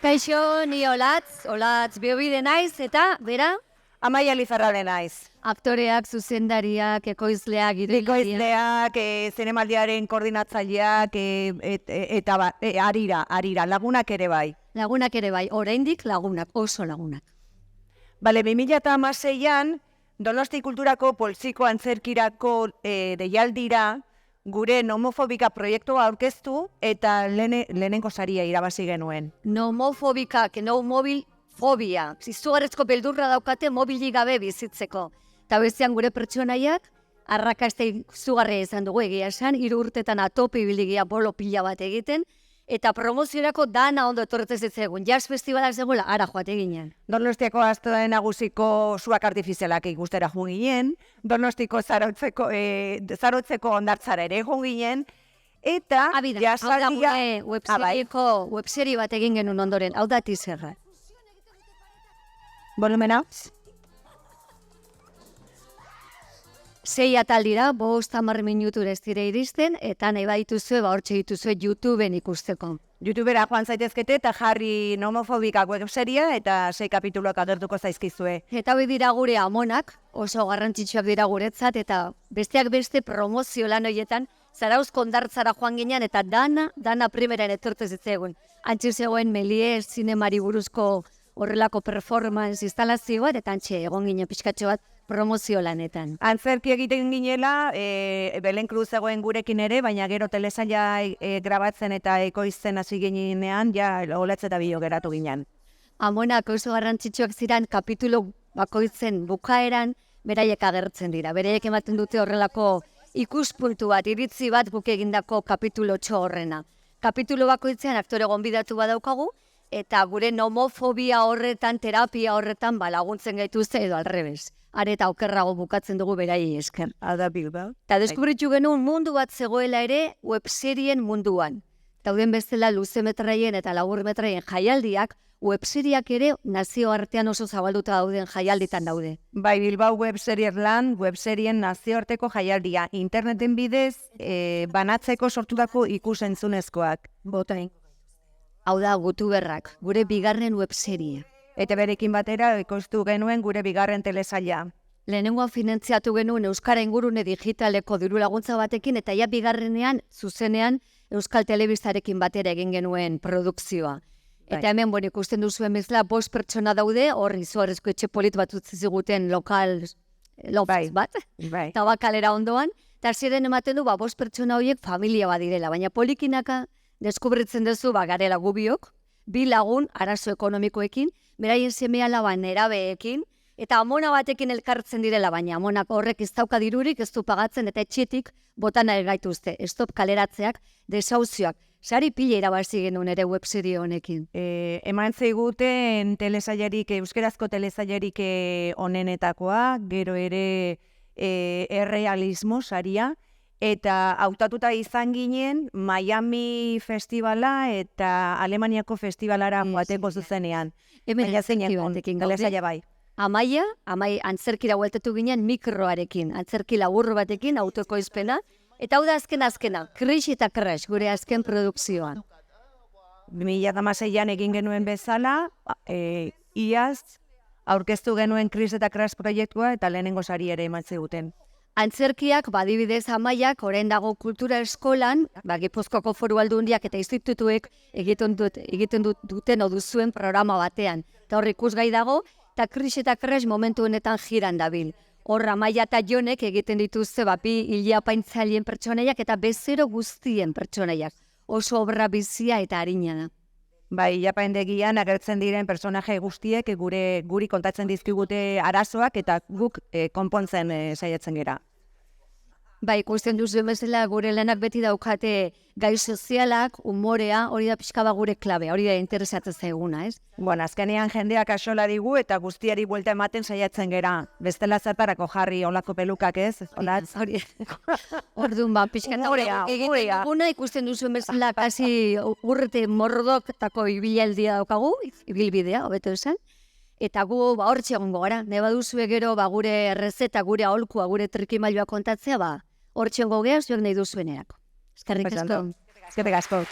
Kaixo, ni Olatz Beobide naiz, eta, bera? Amaia Lizarralde naiz. Aktoreak, zuzendariak, ekoizleak, Ekoizleak, zinemaldiaren koordinatzaileak, eta arira, lagunak ere bai. Lagunak ere bai, oraindik lagunak, oso lagunak. Bale, 2016an, Donosti Kulturako Poltsiko Antzerkirako deialdira, gure nomofobika proiektua aurkeztu eta lehenengo saria irabazi genuen. Nomofobikak, no mobil fobia. Izugarrizko beldurra daukate mobili gabe bizitzeko. Eta bestean gure pertsonaiak, arrakasta izugarria izan dugu egia esan, 3 urtetan atope ibiligia bolo pila bat egiten, eta promoziorako dana ondo etorretzen zitzegun. Jazz festivalak zegoela, ara joate ginen. Donostiako Astoen Nagusiko suak artifizialak ikustera joan ginen, Donostiko zarotzeko ondartzara ere joan ginen, eta jasaria... webserie bat egin genuen ondoren, hau da tizerra. Volumena? 6 atal dira, 5-10 minutura ez dire iristen, eta nahi badituzue, hortxe dituzue YouTubeen ikusteko. YouTubera joan zaitezkete eta jarri nomofobikak webseria eta 6 kapituluak agertuko zaizkizue. Eta hori dira gure amonak, oso garrantzitsuak dira guretzat, eta besteak beste promozio lan horietan, Zarauzko ondartzara joan ginen, eta dana primeran etortu zitzegun. Antxe zegoen Melies zinemari buruzko horrelako performance instalazio bat, eta antxe egon ginen pixkatxo bat promozio lanetan. Antzerki egiten ginela, Belen Cruz zegoen gurekin ere, baina gero telesaila grabatzen eta ekoizten hasi ginean, ja Olatz eta Bio geratu ginen. Amonak oso garrantzitsuak ziren kapitulo bakoitzen bukaeran, beraiek agertzen dira. Beraiek ematen dute horrelako ikuspuntu bat, iritzi bat guk egindako kapitulo horrena. Kapitulo bakoitzean aktore gonbidatu badaukagu, eta gure nomofobia horretan, terapia horretan laguntzen gaituzte edo alrebez. Areta okerrago bukatzen dugu beraiei esker. Ada Bilbao. Eta deskubritu genuen mundu bat zegoela ere webserien munduan. Dauden bezala luzemetraien eta laburmetraien jaialdiak, webseriak ere nazioartean oso zabalduta dauden jaialditan daude. Bai, Bilbao webserien nazioarteko jaialdia. Interneten bidez, banatzeko sortutako ikusentzunezkoak. Botain. Hau da, Gutuberrak, gure bigarren webseria. Eta berekin batera ekoiztu genuen gure bigarren telesaila. Lehenengoan finantziatu genuen Euskara ingurune digitaleko diru laguntza batekin, eta ja bigarrenean, zuzenean, Euskal Telebistarekin batera egin genuen produkzioa. Eta hemen, ikusten duzuen bezala, 5 pertsona daude, hor izugarrizko etxe polit bat utzi ziguten lokal bat, tabakalera ondoan, eta ziren ematen du, 5 pertsona horiek familia bat direla, baina polikinaka deskubritzen duzu, garela gubiok, 2 lagun arazo ekonomikoekin, beraien seme-alaba nerabeekin, eta amona batekin elkartzen direla, baina amonak horrek ez dauka dirurik, ez du pagatzen, eta etxetik botana gaituzte, stop kaleratzeak, desauzioak. Sari pila irabazi genuen ere webserie honekin. Eman zeiguten euskerazko telesailerik onenetakoa, gero ere errealismo saria, eta hautatuta izan ginen Miami festivala eta Alemaniako festivalara joateko zuzenean. Baina zeinen telesaila bai. Amaia antzerkira hueltetu ginen mikroarekin, antzerki laburro batekin, autoekoizpena, eta hau da azkena, Crash eta Crash, gure azken produkzioan. 2016an egin genuen bezala, iaz aurkeztu genuen Crash eta Crash proiektua eta lehenengo sari ere eman ziguten. Antzerkiak, badibidez Amaiak, orain dago kultura eskolan, Gipuzkoako Foru Aldundiak eta institutuek egiten duten oduzuen programa batean. Eta hor ikusgai dago, eta Crash eta Crash momentu honetan jiran dabil. Hor Amaia eta Jonek egiten dituzte bi ile-apaintzaileen pertsonaiak eta bezero guztien pertsonaiak. Oso obra bizia eta arina da. Bai, ile-apaindegian agertzen diren personaje guztiek guri kontatzen dizkigute arazoak eta guk konpontzen saiatzen gera. Bai, ikusten duzuen bezala gure lanak beti daukate gai sozialak, umorea, hori da pixka gure klabe, hori da interesatzen zaiguna, ez? Bueno, azkenean jendeak axola digu eta guztiari buelta ematen saiatzen gera. Bestela zertarako jarri olako pelukak, ez? Olatz? Orduan, pixka egin ikusten duzuen bezala kasi urrete mordoktako ibilaldia daukagu, ibilbidea, hobeto esan. Eta gu hortxe egongo gara, nahi baduzue gero gure errezeta, gure aholkua, gure trikimailua kontatzea, hortxe egongo gara, zuek nahi duzuenerako. Eskerrik asko. Eskerrik asko.